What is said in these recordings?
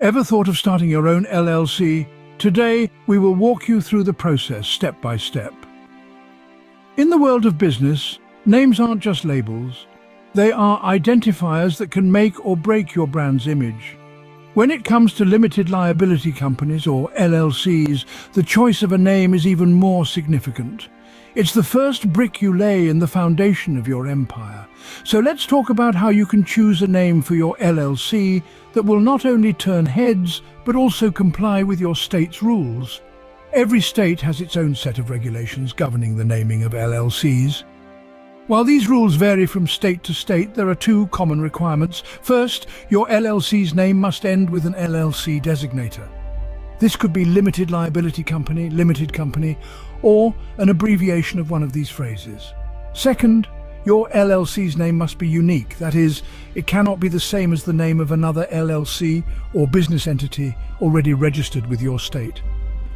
Ever thought of starting your own LLC? Today, we will walk you through the process step by step. In the world of business, names aren't just labels. They are identifiers that can make or break your brand's image. When it comes to limited liability companies or LLCs, the choice of a name is even more significant. It's the first brick you lay in the foundation of your empire. So let's talk about how you can choose a name for your LLC that will not only turn heads, but also comply with your state's rules. Every state has its own set of regulations governing the naming of LLCs. While these rules vary from state to state, there are two common requirements. First, your LLC's name must end with an LLC designator. This could be limited liability company, limited company, or an abbreviation of one of these phrases. Second, your LLC's name must be unique. That is, it cannot be the same as the name of another LLC or business entity already registered with your state.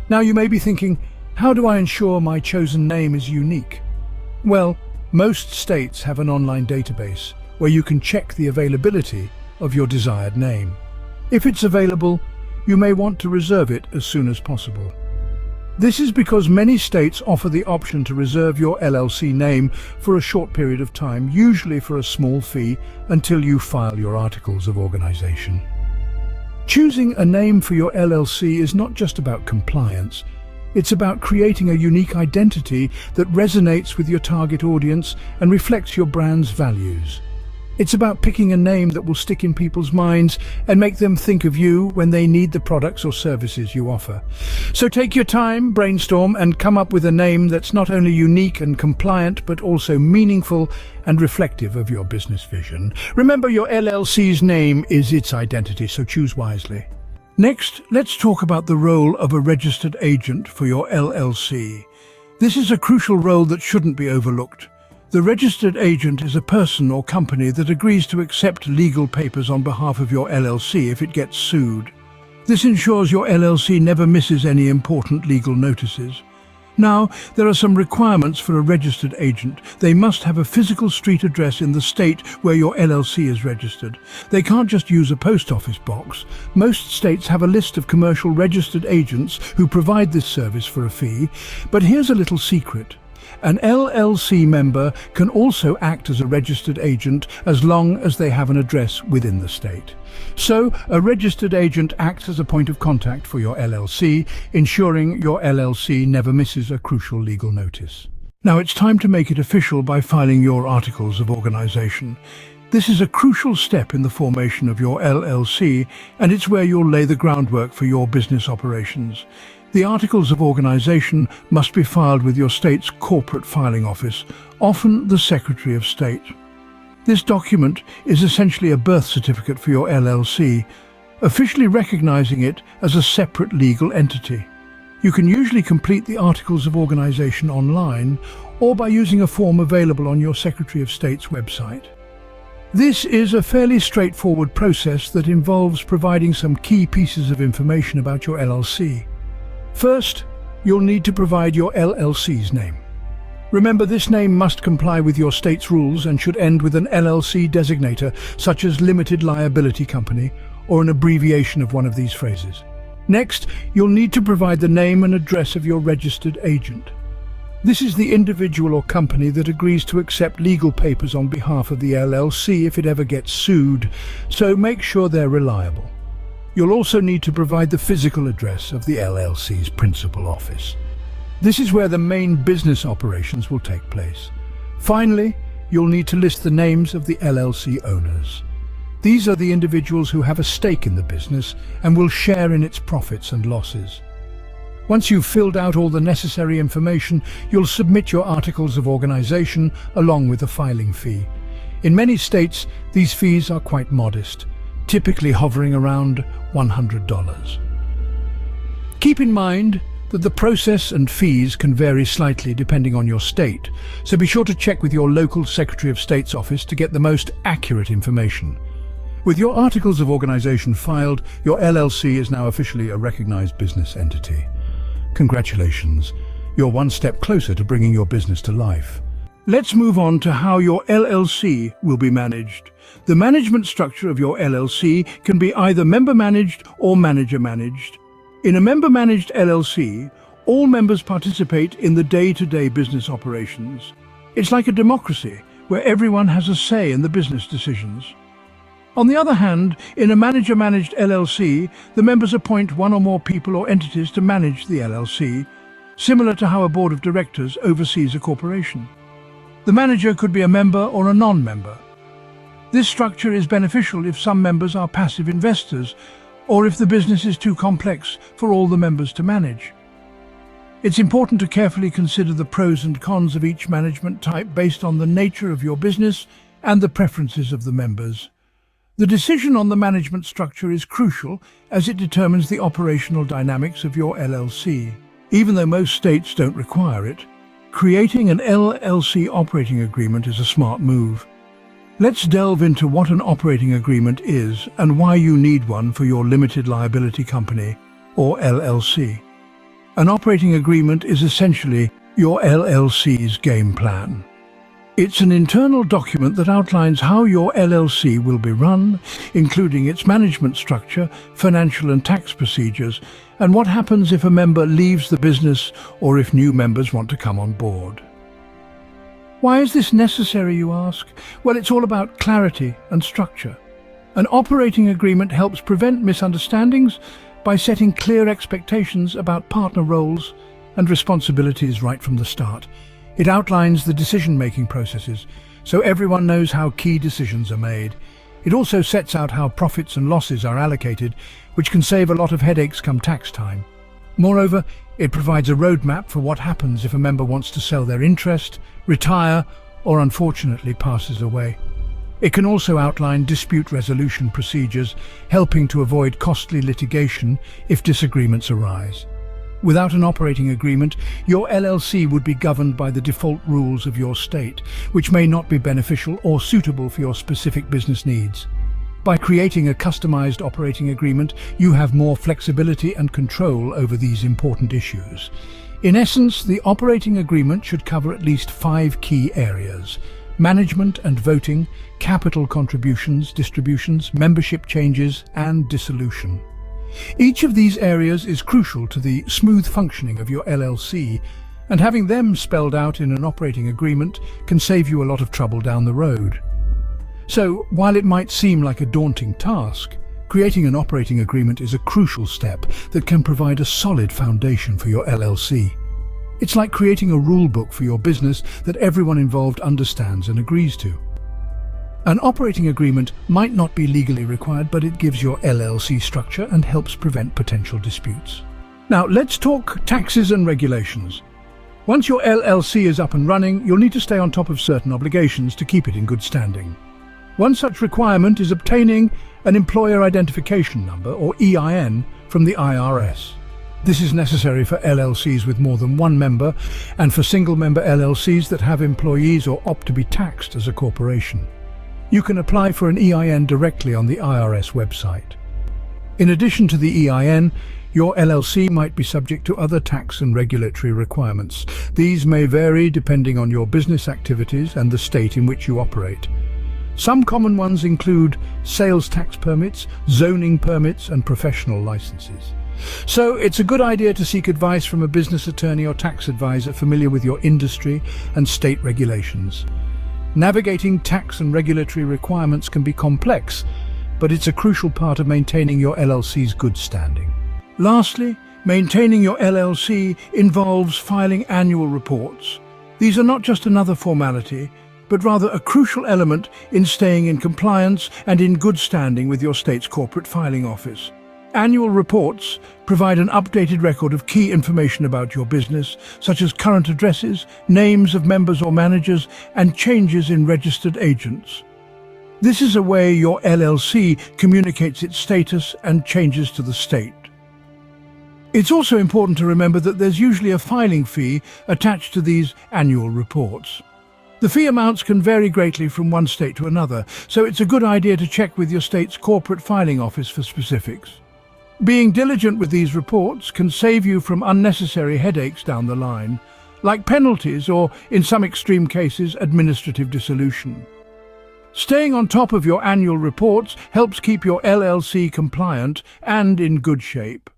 Now you may be thinking, how do I ensure my chosen name is unique? Well, most states have an online database where you can check the availability of your desired name. If it's available, you may want to reserve it as soon as possible. This is because many states offer the option to reserve your LLC name for a short period of time, usually for a small fee, until you file your articles of organization. Choosing a name for your LLC is not just about compliance. It's about creating a unique identity that resonates with your target audience and reflects your brand's values. It's about picking a name that will stick in people's minds and make them think of you when they need the products or services you offer. So take your time, brainstorm, and come up with a name that's not only unique and compliant, but also meaningful and reflective of your business vision. Remember, your LLC's name is its identity, so choose wisely. Next, let's talk about the role of a registered agent for your LLC. This is a crucial role that shouldn't be overlooked. The registered agent is a person or company that agrees to accept legal papers on behalf of your LLC if it gets sued. This ensures your LLC never misses any important legal notices. Now, there are some requirements for a registered agent. They must have a physical street address in the state where your LLC is registered. They can't just use a post office box. Most states have a list of commercial registered agents who provide this service for a fee. But here's a little secret. An LLC member can also act as a registered agent as long as they have an address within the state. So, a registered agent acts as a point of contact for your LLC, ensuring your LLC never misses a crucial legal notice. Now it's time to make it official by filing your articles of organization. This is a crucial step in the formation of your LLC, and it's where you'll lay the groundwork for your business operations. The articles of organization must be filed with your state's corporate filing office, often the Secretary of State. This document is essentially a birth certificate for your LLC, officially recognizing it as a separate legal entity. You can usually complete the articles of organization online or by using a form available on your Secretary of State's website. This is a fairly straightforward process that involves providing some key pieces of information about your LLC. First, you'll need to provide your LLC's name. Remember, this name must comply with your state's rules and should end with an LLC designator, such as limited liability company, or an abbreviation of one of these phrases. Next, you'll need to provide the name and address of your registered agent. This is the individual or company that agrees to accept legal papers on behalf of the LLC if it ever gets sued, so make sure they're reliable. You'll also need to provide the physical address of the LLC's principal office. This is where the main business operations will take place. Finally, you'll need to list the names of the LLC owners. These are the individuals who have a stake in the business and will share in its profits and losses. Once you've filled out all the necessary information, you'll submit your articles of organization along with a filing fee. In many states, these fees are quite modest, typically hovering around $100. Keep in mind that the process and fees can vary slightly depending on your state, so be sure to check with your local Secretary of State's office to get the most accurate information. With your articles of organization filed, your LLC is now officially a recognized business entity. Congratulations, you're one step closer to bringing your business to life. Let's move on to how your LLC will be managed. The management structure of your LLC can be either member-managed or manager-managed. In a member-managed LLC, all members participate in the day-to-day business operations. It's like a democracy, where everyone has a say in the business decisions. On the other hand, in a manager-managed LLC, the members appoint one or more people or entities to manage the LLC, similar to how a board of directors oversees a corporation. The manager could be a member or a non-member. This structure is beneficial if some members are passive investors or if the business is too complex for all the members to manage. It's important to carefully consider the pros and cons of each management type based on the nature of your business and the preferences of the members. The decision on the management structure is crucial as it determines the operational dynamics of your LLC. Even though most states don't require it, creating an LLC operating agreement is a smart move. Let's delve into what an operating agreement is and why you need one for your limited liability company, or LLC. An operating agreement is essentially your LLC's game plan. It's an internal document that outlines how your LLC will be run, including its management structure, financial and tax procedures, and what happens if a member leaves the business or if new members want to come on board. Why is this necessary, you ask? Well, it's all about clarity and structure. An operating agreement helps prevent misunderstandings by setting clear expectations about partner roles and responsibilities right from the start. It outlines the decision-making processes, so everyone knows how key decisions are made. It also sets out how profits and losses are allocated, which can save a lot of headaches come tax time. Moreover, it provides a roadmap for what happens if a member wants to sell their interest, retire, or unfortunately passes away. It can also outline dispute resolution procedures, helping to avoid costly litigation if disagreements arise. Without an operating agreement, your LLC would be governed by the default rules of your state, which may not be beneficial or suitable for your specific business needs. By creating a customized operating agreement, you have more flexibility and control over these important issues. In essence, the operating agreement should cover at least 5 key areas: management and voting, capital contributions, distributions, membership changes, and dissolution. Each of these areas is crucial to the smooth functioning of your LLC, and having them spelled out in an operating agreement can save you a lot of trouble down the road. So, while it might seem like a daunting task, creating an operating agreement is a crucial step that can provide a solid foundation for your LLC. It's like creating a rule book for your business that everyone involved understands and agrees to. An operating agreement might not be legally required, but it gives your LLC structure and helps prevent potential disputes. Now, let's talk taxes and regulations. Once your LLC is up and running, you'll need to stay on top of certain obligations to keep it in good standing. One such requirement is obtaining an Employer Identification Number, or EIN, from the IRS. This is necessary for LLCs with more than one member and for single-member LLCs that have employees or opt to be taxed as a corporation. You can apply for an EIN directly on the IRS website. In addition to the EIN, your LLC might be subject to other tax and regulatory requirements. These may vary depending on your business activities and the state in which you operate. Some common ones include sales tax permits, zoning permits, and professional licenses. So it's a good idea to seek advice from a business attorney or tax advisor familiar with your industry and state regulations. Navigating tax and regulatory requirements can be complex, but it's a crucial part of maintaining your LLC's good standing. Lastly, maintaining your LLC involves filing annual reports. These are not just another formality, but rather a crucial element in staying in compliance and in good standing with your state's corporate filing office. Annual reports provide an updated record of key information about your business, such as current addresses, names of members or managers, and changes in registered agents. This is a way your LLC communicates its status and changes to the state. It's also important to remember that there's usually a filing fee attached to these annual reports. The fee amounts can vary greatly from one state to another, so it's a good idea to check with your state's corporate filing office for specifics. Being diligent with these reports can save you from unnecessary headaches down the line. like penalties or, in some extreme cases, administrative dissolution. Staying on top of your annual reports helps keep your LLC compliant and in good shape.